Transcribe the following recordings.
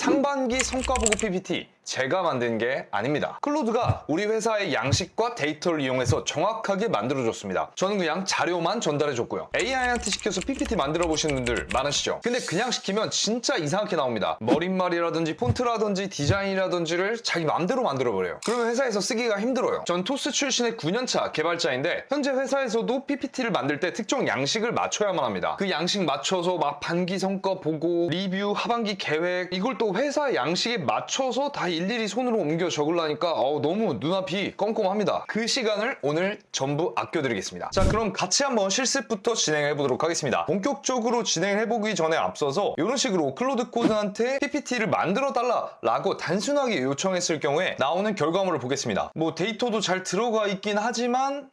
상반기 성과보고 PPT 제가 만든 게 아닙니다. 클로드가 우리 회사의 양식과 데이터를 이용해서 정확하게 만들어줬습니다. 저는 그냥 자료만 전달해줬고요. AI한테 시켜서 PPT 만들어 보시는 분들 많으시죠? 근데 그냥 시키면 진짜 이상하게 나옵니다. 머릿말이라든지 폰트라든지 디자인이라든지를 자기 마음대로 만들어버려요. 그러면 회사에서 쓰기가 힘들어요. 전 토스 출신의 9년차 개발자인데 현재 회사에서도 PPT를 만들 때 특정 양식을 맞춰야만 합니다. 그 양식 맞춰서 막 반기 성과 보고 리뷰, 하반기 계획 이걸 또 회사 양식에 맞춰서 다 일일이 손으로 옮겨 적으려니까 너무 눈앞이 껌껌합니다. 그 시간을 오늘 전부 아껴드리겠습니다. 자, 그럼 같이 한번 실습부터 진행해보도록 하겠습니다. 본격적으로 진행해보기 전에 앞서서 이런 식으로 클로드 코드한테 PPT를 만들어달라 라고 단순하게 요청했을 경우에 나오는 결과물을 보겠습니다. 뭐 데이터도 잘 들어가 있긴 하지만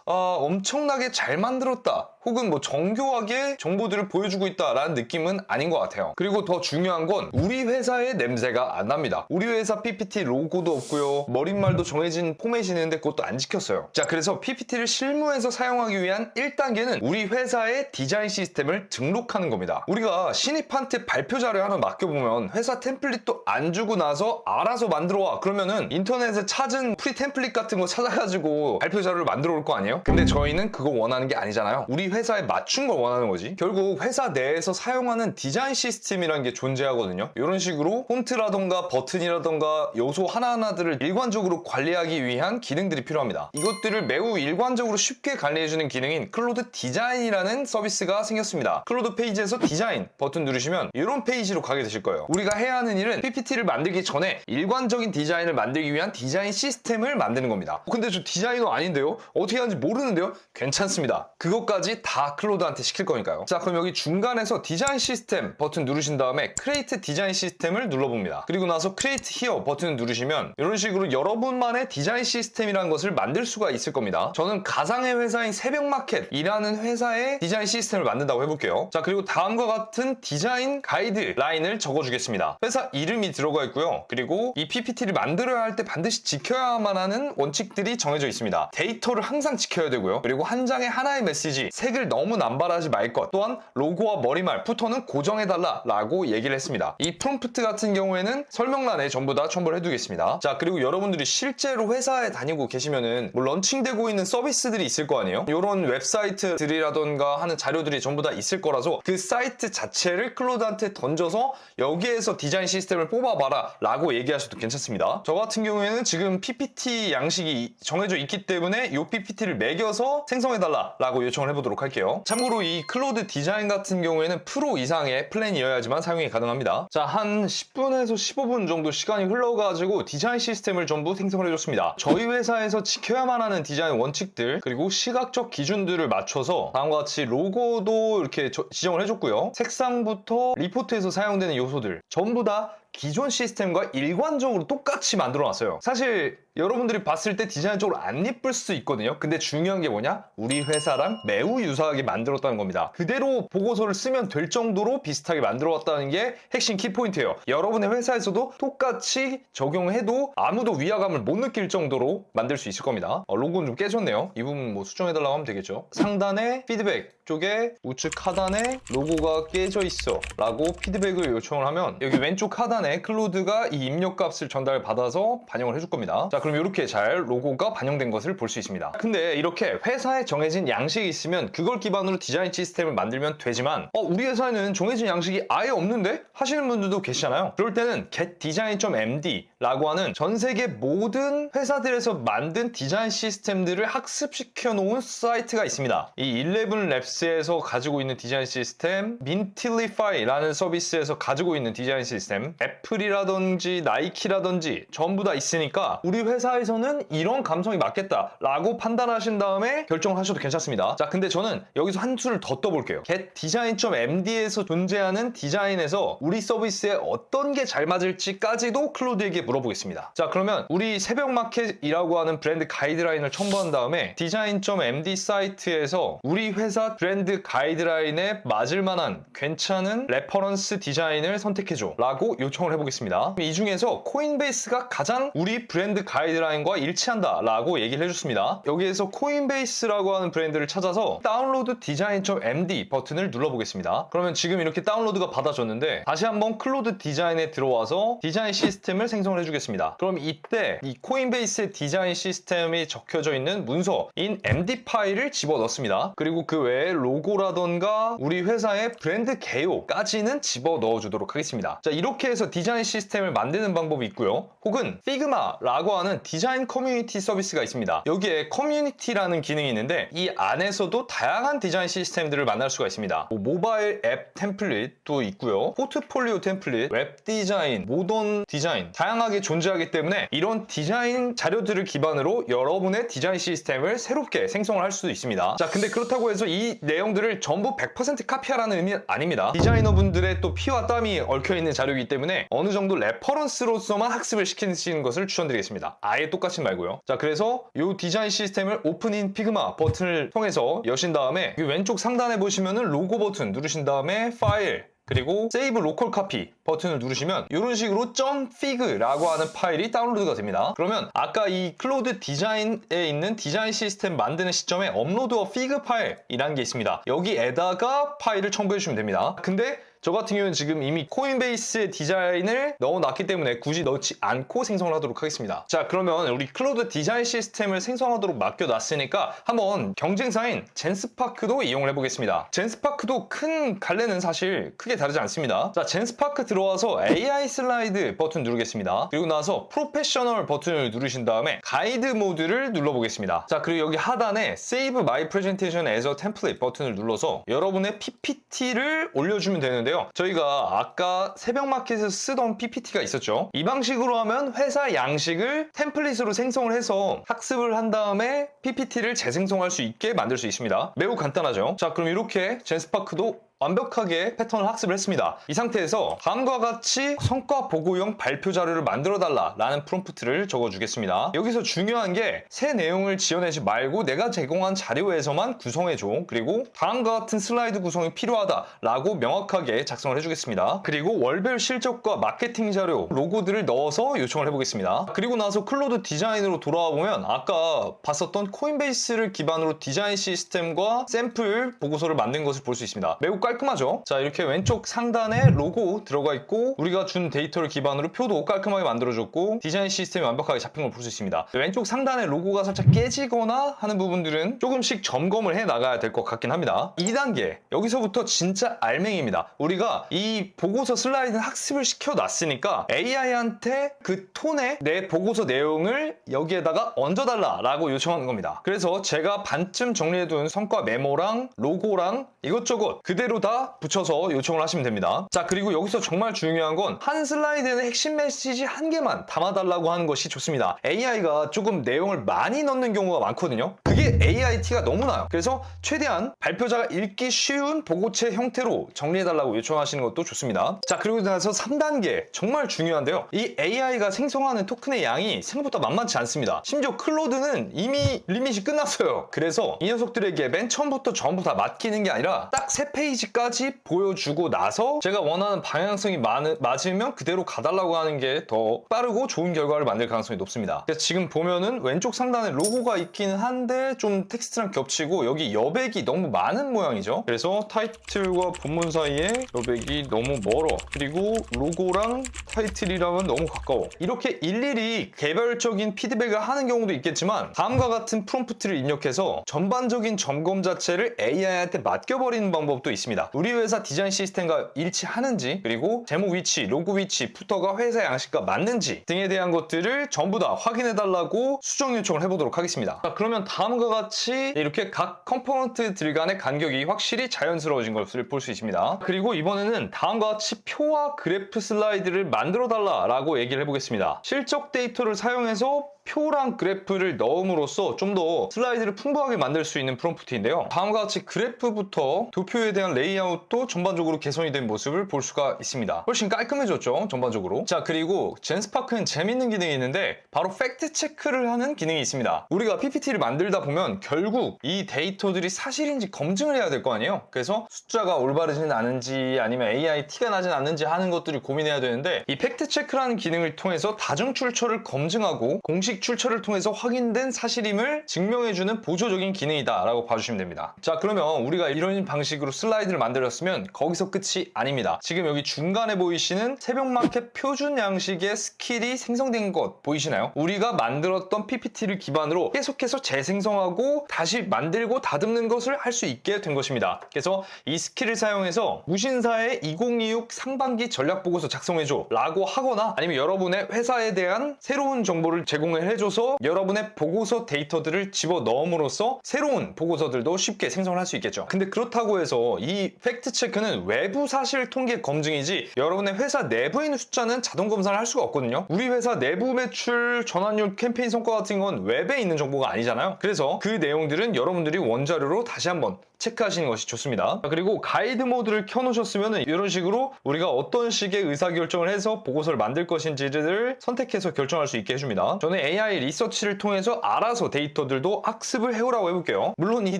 엄청나게 잘 만들었다 혹은 뭐 정교하게 정보들을 보여주고 있다라는 느낌은 아닌 것 같아요. 그리고 더 중요한 건 우리 회사의 냄새가 안 납니다. 우리 회사 PPT 로고도 없고요, 머릿말도 정해진 포맷이 있는데 그것도 안 지켰어요. 자, 그래서 PPT를 실무에서 사용하기 위한 1단계는 우리 회사의 디자인 시스템을 등록하는 겁니다. 우리가 신입한테 발표 자료 하나 맡겨보면 회사 템플릿도 안 주고 나서 알아서 만들어와 그러면은 인터넷에 찾은 프리 템플릿 같은 거 찾아가지고 발표 자료를 만들어 올 거 아니에요? 근데 저희는 그거 원하는 게 아니잖아요. 우리 회사에 맞춘 걸 원하는 거지. 결국 회사 내에서 사용하는 디자인 시스템이라는 게 존재하거든요. 이런 식으로 폰트라던가 버튼이라던가 요소 하나하나들을 일관적으로 관리하기 위한 기능들이 필요합니다. 이것들을 매우 일관적으로 쉽게 관리해주는 기능인 클로드 디자인이라는 서비스가 생겼습니다. 클로드 페이지에서 디자인 버튼 누르시면 이런 페이지로 가게 되실 거예요. 우리가 해야 하는 일은 PPT를 만들기 전에 일관적인 디자인을 만들기 위한 디자인 시스템을 만드는 겁니다. 근데 저 디자이너 아닌데요? 어떻게 하는지 모르는데요? 괜찮습니다. 그것까지 다 클로드한테 시킬 거니까요. 자, 그럼 여기 중간에서 디자인 시스템 버튼 누르신 다음에 크리에이트 디자인 시스템을 눌러봅니다. 그리고 나서 크리에이트 히어 버튼을 누르시면 이런 식으로 여러분만의 디자인 시스템이라는 것을 만들 수가 있을 겁니다. 저는 가상의 회사인 새벽마켓이라는 회사의 디자인 시스템을 만든다고 해볼게요. 자, 그리고 다음과 같은 디자인 가이드라인을 적어주겠습니다. 회사 이름이 들어가 있고요. 그리고 이 PPT를 만들어야 할 때 반드시 지켜야만 하는 원칙들이 정해져 있습니다. 데이터를 항상 지켜야 되고요. 그리고 한 장에 하나의 메시지, 색을 너무 남발하지 말 것, 또한 로고와 머리말, 푸터는 고정해달라 라고 얘기를 했습니다. 이 프롬프트 같은 경우에는 설명란에 전부 다 첨부를 해두겠습니다. 자, 그리고 여러분들이 실제로 회사에 다니고 계시면은 뭐 런칭되고 있는 서비스들이 있을 거 아니에요? 이런 웹사이트들이라던가 하는 자료들이 전부 다 있을 거라서 그 사이트 자체를 클로드한테 던져서 여기에서 디자인 시스템을 뽑아봐라 라고 얘기하셔도 괜찮습니다. 저 같은 경우에는 지금 PPT 양식이 정해져 있기 때문에 이 PPT를 매겨서 생성해달라 라고 요청을 해보도록 할게요. 참고로 이 클로드 디자인 같은 경우에는 프로 이상의 플랜이어야지만 사용이 가능합니다. 자, 한 10분에서 15분 정도 시간이 흘러가지고 디자인 시스템을 전부 생성을 해줬습니다. 저희 회사에서 지켜야만 하는 디자인 원칙들 그리고 시각적 기준들을 맞춰서 다음과 같이 로고도 이렇게 지정을 해줬고요. 색상부터 리포트에서 사용되는 요소들 전부 다 기존 시스템과 일관적으로 똑같이 만들어놨어요. 사실 여러분들이 봤을 때 디자인적으로 안 예쁠 수 있거든요. 근데 중요한 게 뭐냐? 우리 회사랑 매우 유사하게 만들었다는 겁니다. 그대로 보고서를 쓰면 될 정도로 비슷하게 만들어왔다는 게 핵심 키포인트예요. 여러분의 회사에서도 똑같이 적용해도 아무도 위화감을 못 느낄 정도로 만들 수 있을 겁니다. 로고는 좀 깨졌네요. 이 부분 뭐 수정해달라고 하면 되겠죠. 상단에 피드백 쪽에 우측 하단에 로고가 깨져 있어 라고 피드백을 요청을 하면 여기 왼쪽 하단에 클로드가 이 입력값을 전달받아서 반영을 해줄 겁니다. 자, 그럼 이렇게 잘 로고가 반영된 것을 볼 수 있습니다. 근데 이렇게 회사에 정해진 양식이 있으면 그걸 기반으로 디자인 시스템을 만들면 되지만 우리 회사에는 정해진 양식이 아예 없는데? 하시는 분들도 계시잖아요. 그럴 때는 getdesign.md 라고 하는 전 세계 모든 회사들에서 만든 디자인 시스템들을 학습시켜 놓은 사이트가 있습니다. 이 11labs에서 가지고 있는 디자인 시스템, Mintilify라는 서비스에서 가지고 있는 디자인 시스템, 애플이라든지 나이키라든지 전부 다 있으니까 우리 회사에서는 이런 감성이 맞겠다 라고 판단하신 다음에 결정을 하셔도 괜찮습니다. 자, 근데 저는 여기서 한 수를 더 떠볼게요. getdesign.md에서 존재하는 디자인에서 우리 서비스에 어떤 게 잘 맞을지까지도 클로드에게 물어보겠습니다. 자, 그러면 우리 새벽마켓이라고 하는 브랜드 가이드라인을 첨부한 다음에 design.md 사이트에서 우리 회사 브랜드 가이드라인에 맞을 만한 괜찮은 레퍼런스 디자인을 선택해줘 라고 요청을 요청을 해보겠습니다. 이 중에서 코인베이스가 가장 우리 브랜드 가이드라인과 일치한다라고 얘기를 해줬습니다. 여기에서 코인베이스라고 하는 브랜드를 찾아서 다운로드 디자인.md 버튼을 눌러보겠습니다. 그러면 지금 이렇게 다운로드가 받아졌는데 다시 한번 클로드 디자인에 들어와서 디자인 시스템을 생성을 해주겠습니다. 그럼 이때 이 코인베이스의 디자인 시스템이 적혀져 있는 문서인 md 파일을 집어넣습니다. 그리고 그 외에 로고라던가 우리 회사의 브랜드 개요까지는 집어넣어 주도록 하겠습니다. 자, 이렇게 해서 디자인 시스템을 만드는 방법이 있고요. 혹은 피그마라고 하는 디자인 커뮤니티 서비스가 있습니다. 여기에 커뮤니티라는 기능이 있는데 이 안에서도 다양한 디자인 시스템들을 만날 수가 있습니다. 모바일 앱 템플릿도 있고요. 포트폴리오 템플릿, 웹 디자인, 모던 디자인 다양하게 존재하기 때문에 이런 디자인 자료들을 기반으로 여러분의 디자인 시스템을 새롭게 생성을 할 수도 있습니다. 자, 근데 그렇다고 해서 이 내용들을 전부 100% 카피하라는 의미는 아닙니다. 디자이너분들의 또 피와 땀이 얽혀있는 자료이기 때문에 어느 정도 레퍼런스로서만 학습을 시키시는 것을 추천드리겠습니다. 아예 똑같이 말고요. 자, 그래서 이 디자인 시스템을 오픈인 피그마 버튼을 통해서 여신 다음에 왼쪽 상단에 보시면은 로고 버튼 누르신 다음에 파일 그리고 세이브 로컬 카피 버튼을 누르시면 이런 식으로 .fig라고 하는 파일이 다운로드가 됩니다. 그러면 아까 이 클로드 디자인에 있는 디자인 시스템 만드는 시점에 업로드 어 fig 파일이라는 게 있습니다. 여기에다가 파일을 첨부해 주시면 됩니다. 근데 저 같은 경우는 지금 이미 코인베이스의 디자인을 넣어놨기 때문에 굳이 넣지 않고 생성을 하도록 하겠습니다. 자, 그러면 우리 클로드 디자인 시스템을 생성하도록 맡겨놨으니까 한번 경쟁사인 젠스파크도 이용을 해보겠습니다. 젠스파크도 큰 갈래는 사실 크게 다르지 않습니다. 자, 젠스파크 들어와서 AI 슬라이드 버튼 누르겠습니다. 그리고 나서 프로페셔널 버튼을 누르신 다음에 가이드 모드를 눌러보겠습니다. 자, 그리고 여기 하단에 Save My Presentation as a Template 버튼을 눌러서 여러분의 PPT를 올려주면 되는데요. 저희가 아까 새벽마켓에서 쓰던 PPT가 있었죠. 이 방식으로 하면 회사 양식을 템플릿으로 생성을 해서 학습을 한 다음에 PPT를 재생성할 수 있게 만들 수 있습니다. 매우 간단하죠. 자, 그럼 이렇게 젠스파크도 완벽하게 패턴을 학습을 했습니다. 이 상태에서 다음과 같이 성과 보고용 발표 자료를 만들어 달라 라는 프롬프트를 적어주겠습니다. 여기서 중요한 게 새 내용을 지어내지 말고 내가 제공한 자료에서만 구성해줘. 그리고 다음과 같은 슬라이드 구성이 필요하다 라고 명확하게 작성을 해주겠습니다. 그리고 월별 실적과 마케팅 자료, 로고들을 넣어서 요청을 해보겠습니다. 그리고 나서 클로드 디자인으로 돌아와 보면 아까 봤었던 코인베이스를 기반으로 디자인 시스템과 샘플 보고서를 만든 것을 볼 수 있습니다. 매우 깔끔하죠? 자, 이렇게 왼쪽 상단에 로고 들어가 있고 우리가 준 데이터를 기반으로 표도 깔끔하게 만들어줬고 디자인 시스템이 완벽하게 잡힌 걸 볼 수 있습니다. 왼쪽 상단에 로고가 살짝 깨지거나 하는 부분들은 조금씩 점검을 해 나가야 될 것 같긴 합니다. 2단계, 여기서부터 진짜 알맹이입니다. 우리가 이 보고서 슬라이드 학습을 시켜놨으니까 AI한테 그 톤의 내 보고서 내용을 여기에다가 얹어달라 라고 요청하는 겁니다. 그래서 제가 반쯤 정리해둔 성과 메모랑 로고랑 이것저것 그대로 다 붙여서 요청을 하시면 됩니다. 자, 그리고 여기서 정말 중요한 건 한 슬라이드에는 핵심 메시지 한 개만 담아달라고 하는 것이 좋습니다. AI가 조금 내용을 많이 넣는 경우가 많거든요. 그게 AIT가 너무나요. 그래서 최대한 발표자가 읽기 쉬운 보고체 형태로 정리해달라고 요청하시는 것도 좋습니다. 자, 그리고 나서 3단계 정말 중요한데요. 이 AI가 생성하는 토큰의 양이 생각보다 만만치 않습니다. 심지어 클로드는 이미 리밋이 끝났어요. 그래서 이 녀석들에게 맨 처음부터 전부 다 맡기는 게 아니라 딱 3페이지까지 보여주고 나서 제가 원하는 방향성이 맞으면 그대로 가달라고 하는 게 더 빠르고 좋은 결과를 만들 가능성이 높습니다. 그래서 지금 보면은 왼쪽 상단에 로고가 있기는 한데 좀 텍스트랑 겹치고 여기 여백이 너무 많은 모양이죠. 그래서 타이틀과 본문 사이에 여백이 너무 멀어. 그리고 로고랑 타이틀이랑은 너무 가까워. 이렇게 일일이 개별적인 피드백을 하는 경우도 있겠지만 다음과 같은 프롬프트를 입력해서 전반적인 점검 자체를 AI한테 맡겨버리는 방법도 있습니다. 우리 회사 디자인 시스템과 일치하는지 그리고 제목 위치, 로고 위치, 푸터가 회사 양식과 맞는지 등에 대한 것들을 전부 다 확인해달라고 수정 요청을 해보도록 하겠습니다. 자, 그러면 다음과 같이 이렇게 각 컴포넌트들 간의 간격이 확실히 자연스러워진 것을 볼 수 있습니다. 그리고 이번에는 다음과 같이 표와 그래프 슬라이드를 만들어달라고 얘기를 해보겠습니다. 실적 데이터를 사용해서 표랑 그래프를 넣음으로써 좀 더 슬라이드를 풍부하게 만들 수 있는 프롬프트인데요. 다음과 같이 그래프부터 도표에 대한 레이아웃도 전반적으로 개선이 된 모습을 볼 수가 있습니다. 훨씬 깔끔해졌죠, 전반적으로. 자, 그리고 젠스파크는 재밌는 기능이 있는데 바로 팩트 체크를 하는 기능이 있습니다. 우리가 PPT를 만들다 보면 결국 이 데이터들이 사실인지 검증을 해야 될 거 아니에요. 그래서 숫자가 올바르지는 않은지 아니면 AI 티가 나진 않는지 하는 것들을 고민해야 되는데, 이 팩트 체크라는 기능을 통해서 다중 출처를 검증하고 공식 출처를 통해서 확인된 사실임을 증명해주는 보조적인 기능이다 라고 봐주시면 됩니다. 자, 그러면 우리가 이런 방식으로 슬라이드를 만들었으면 거기서 끝이 아닙니다. 지금 여기 중간에 보이시는 새벽마켓 표준 양식의 스킬이 생성된 것 보이시나요? 우리가 만들었던 PPT를 기반으로 계속해서 재생성하고 다시 만들고 다듬는 것을 할 수 있게 된 것입니다. 그래서 이 스킬을 사용해서 무신사의 2026 상반기 전략보고서 작성해줘 라고 하거나, 아니면 여러분의 회사에 대한 새로운 정보를 제공을 해줘서 여러분의 보고서 데이터들을 집어넣음으로써 새로운 보고서들도 쉽게 생성을 할 수 있겠죠. 근데 그렇다고 해서 이 팩트 체크는 외부 사실 통계 검증이지 여러분의 회사 내부에 있는 숫자는 자동 검사를 할 수가 없거든요. 우리 회사 내부 매출 전환율 캠페인 성과 같은 건 웹에 있는 정보가 아니잖아요. 그래서 그 내용들은 여러분들이 원자료로 다시 한번 체크하시는 것이 좋습니다. 그리고 가이드 모드를 켜놓으셨으면 이런 식으로 우리가 어떤 식의 의사결정을 해서 보고서를 만들 것인지를 선택해서 결정할 수 있게 해줍니다. 저는 AI 리서치를 통해서 알아서 데이터들도 학습을 해오라고 해볼게요. 물론 이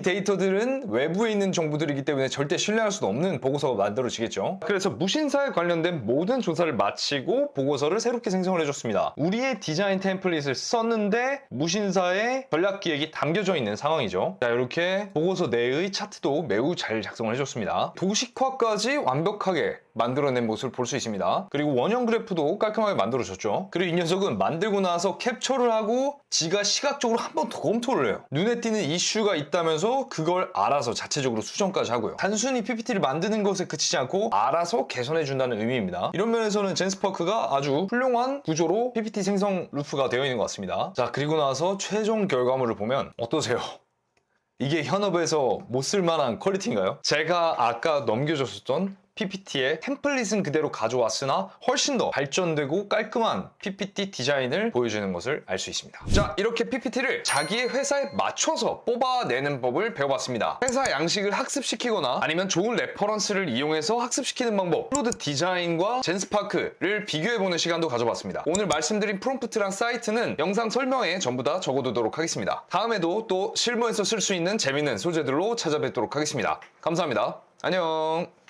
데이터들은 외부에 있는 정보들이기 때문에 절대 신뢰할 수 없는 보고서가 만들어지겠죠. 그래서 무신사에 관련된 모든 조사를 마치고 보고서를 새롭게 생성을 해줬습니다. 우리의 디자인 템플릿을 썼는데 무신사의 전략 기획이 담겨져 있는 상황이죠. 자, 이렇게 보고서 내의 차트도 매우 잘 작성을 해줬습니다. 도식화까지 완벽하게 만들어낸 모습을 볼 수 있습니다. 그리고 원형 그래프도 깔끔하게 만들어졌죠. 그리고 이 녀석은 만들고 나서 캡처를 하고 지가 시각적으로 한 번 더 검토를 해요. 눈에 띄는 이슈가 있다면서 그걸 알아서 자체적으로 수정까지 하고요. 단순히 PPT를 만드는 것에 그치지 않고 알아서 개선해준다는 의미입니다. 이런 면에서는 젠스파크가 아주 훌륭한 구조로 PPT 생성 루프가 되어 있는 것 같습니다. 자, 그리고 나서 최종 결과물을 보면 어떠세요? 이게 현업에서 못 쓸만한 퀄리티인가요? 제가 아까 넘겨줬었던 PPT의 템플릿은 그대로 가져왔으나 훨씬 더 발전되고 깔끔한 PPT 디자인을 보여주는 것을 알 수 있습니다. 자, 이렇게 PPT를 자기의 회사에 맞춰서 뽑아내는 법을 배워봤습니다. 회사 양식을 학습시키거나 아니면 좋은 레퍼런스를 이용해서 학습시키는 방법, 클로드 디자인과 젠스파크를 비교해보는 시간도 가져봤습니다. 오늘 말씀드린 프롬프트랑 사이트는 영상 설명에 전부 다 적어두도록 하겠습니다. 다음에도 또 실무에서 쓸 수 있는 재밌는 소재들로 찾아뵙도록 하겠습니다. 감사합니다. 안녕.